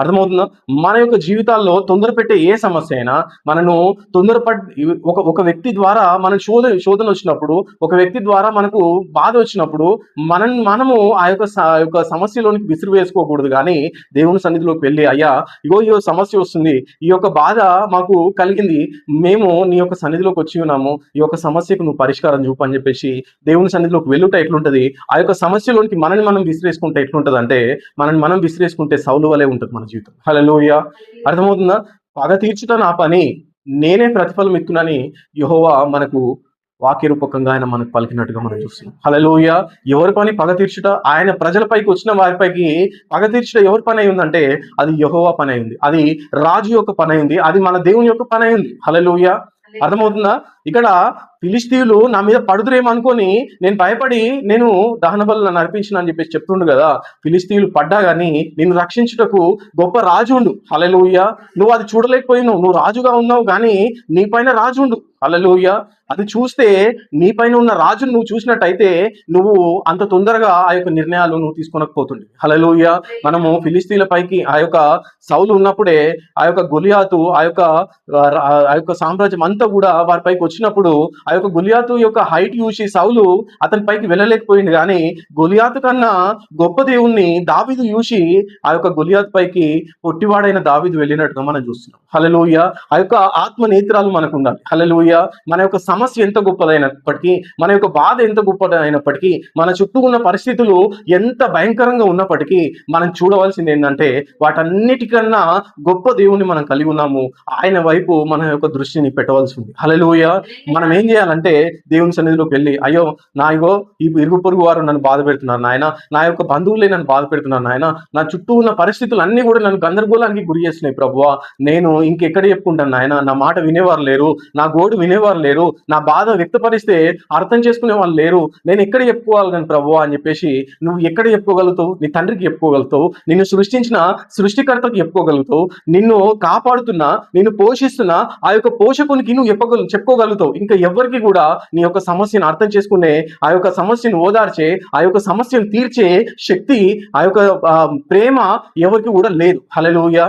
అర్థమవుతుందా? మన యొక్క జీవితాల్లో తొందర పెట్టే ఏ సమస్య అయినా మనను ఒక వ్యక్తి ద్వారా మన శోధన వచ్చినప్పుడు, ఒక వ్యక్తి ద్వారా మనకు బాధ వచ్చినప్పుడు మనము ఆ యొక్క సమస్యలోనికి విసిరి వేసుకోకూడదు. కానీ దేవుని సన్నిధిలోకి వెళ్ళి, అయ్యా ఇగో ఈ సమస్య వస్తుంది, ఈ యొక్క బాధ మాకు కలిగింది, మేము నీ యొక్క సన్నిధిలోకి వచ్చి ఉన్నాము, ఈ యొక్క సమస్యకు నువ్వు పరిష్కారం చూపు అని చెప్పేసి దేవుని సన్నిధిలోకి వెళ్ళుట ఎట్లుంటది, ఆ యొక్క సమస్యలోనికి మనల్ని మనం విసిరేసుకుంటే ఎట్లుంటది అంటే, మనల్ని మనం విసిరేసుకుంటే సౌలు వలె ఉంటుంది మన జీవితం. హల్లెలూయా. అర్థమవుతుందా? పగ తీర్చుట నా పని, నేనే ప్రతిఫలం ఇత్తునని యెహోవా మనకు వాక్య రూపకంగా ఆయన మనకు పలికినట్టుగా మనం చూస్తున్నాం. హల్లెలూయా. ఎవరి పని పగ తీర్చుట? ఆయన ప్రజలపైకి వచ్చిన వారిపైకి పగ తీర్చుట ఎవరి పని అయి ఉందంటే అది యెహోవా పని అయింది, అది రాజు యొక్క పని అయింది, అది మన దేవుని యొక్క పని అయింది. హల్లెలూయా. అర్థమవుతుందా? ఇక్కడ ఫిలిష్తీయులు నా మీద పడుతురేమనుకొని నేను భయపడి నేను దహన బలులను నన్ను అర్పించిన అని చెప్పేసి చెప్తుండు కదా. ఫిలిష్తీయులు పడ్డా గానీ నిన్ను రక్షించుటకు గొప్ప రాజు ఉండు. హల్లెలూయా. నువ్వు అది చూడలేకపోయినావు, నువ్వు రాజుగా ఉన్నావు కానీ నీ పైన రాజు ఉండు. హల్లెలూయా. అది చూస్తే నీ పైన ఉన్న రాజును నువ్వు చూసినట్టయితే నువ్వు అంత తొందరగా ఆ యొక్క నిర్ణయాలు నువ్వు తీసుకోనకపోతుంది. హల్లెలూయా. మనము ఫిలిష్తీయుల పైకి ఆ యొక్క సౌలు ఉన్నప్పుడే ఆ యొక్క గొలియాతు ఆ యొక్క సామ్రాజ్యం అంతా కూడా వారి పైకి వచ్చినప్పుడు ఆ యొక్క గొలియాతు యొక్క హైట్ చూసి సౌలు అతని పైకి వెళ్ళలేకపోయింది. కానీ గొలియాతు కన్నా గొప్ప దేవుణ్ణి దావీదు చూసి ఆ యొక్క గొలియాతు పైకి పొట్టివాడైన దావీదు వెళ్ళినట్టుగా మనం చూస్తున్నాం. హల్లెలూయా. ఆ యొక్క ఆత్మ నేత్రాలు మనకు ఉండాలి. హల్లెలూయా. మన యొక్క సమస్య ఎంత గొప్పదైనప్పటికీ, మన యొక్క బాధ ఎంత గొప్పదైనప్పటికీ, మన చుట్టూ ఉన్న పరిస్థితులు ఎంత భయంకరంగా ఉన్నప్పటికీ మనం చూడవలసింది ఏంటంటే వాటన్నిటికన్నా గొప్ప దేవుణ్ణి మనం కలిగి ఉన్నాము. ఆయన వైపు మన యొక్క దృష్టిని పెట్టవలసి ఉంది. హల్లెలూయా. మనం ఏం చేయాలంటే దేవుని సన్నిధిలోకి వెళ్ళి, అయ్యో ఇగో ఈ ఇరుగు పొరుగు వారు నన్ను బాధ పెడుతున్నారు నాయన, నా యొక్క బంధువులే నన్ను బాధ పెడుతున్నారు నాయన, నా చుట్టూ ఉన్న పరిస్థితులు అన్ని కూడా నన్ను గందరగోళానికి గురి చేస్తున్నాయి ప్రభువా, నేను ఇంకెక్కడ చెప్పుకుంటాను నాయన, నా మాట వినేవారు లేరు, నా గోడు వినేవారు లేరు, నా బాధ వ్యక్తపరిస్తే అర్థం చేసుకునే వాళ్ళు లేరు, నేను ఎక్కడ చెప్పుకోవాలి కానీ ప్రభువా అని చెప్పేసి నువ్వు ఎక్కడ చెప్పుకోగలుగుతావు? నీ తండ్రికి చెప్పుకోగలుగుతావు, నిన్ను సృష్టించిన సృష్టికర్తకు చెప్పుకోగలుగుతావు, నిన్ను కాపాడుతున్నా నిన్ను పోషిస్తున్నా ఆ యొక్క పోషకునికి నువ్వు చెప్పుకోగలుగుతావు. ఇంకా ఎవరికి కూడా నీ యొక్క సమస్యను అర్థం చేసుకునే, ఆ యొక్క సమస్యను ఓదార్చే, ఆ యొక్క సమస్యను తీర్చే శక్తి, ఆ యొక్క ప్రేమ ఎవరికి కూడా లేదు. హల్లెలూయా.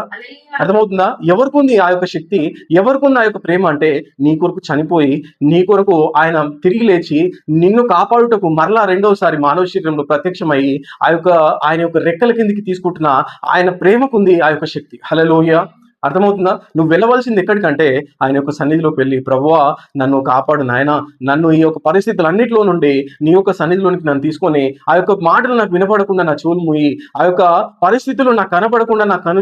అర్థమవుతుందా? ఎవరికి ఉంది ఆ యొక్క శక్తి, ఎవరికి ఉంది ఆ యొక్క ప్రేమ అంటే నీ కొరకు చనిపోయి నీ కొరకు ఆయన తిరిగి లేచి నిన్ను కాపాడుటకు మరలా రెండవసారి మానవ శరీరంలో ప్రత్యక్షమై ఆయన యొక్క రెక్కల కిందికి తీసుకుంటున్న ఆయన ప్రేమకుంది ఆ యొక్క శక్తి. హల్లెలూయా. అర్థమవుతుందా? నువ్వు వెళ్ళవలసింది ఎక్కడికంటే ఆయన యొక్క సన్నిధిలోకి వెళ్ళి, ప్రభువా నన్ను కాపాడు నాయన, నన్ను ఈ యొక్క పరిస్థితులన్నిటిలో నుండి నీ యొక్క సన్నిధిలోనికి నన్ను తీసుకొని, ఆ యొక్క మాటలు నాకు వినపడకుండా నా చెవులు మూయి, ఆ యొక్క పరిస్థితులు నాకు కనపడకుండా నా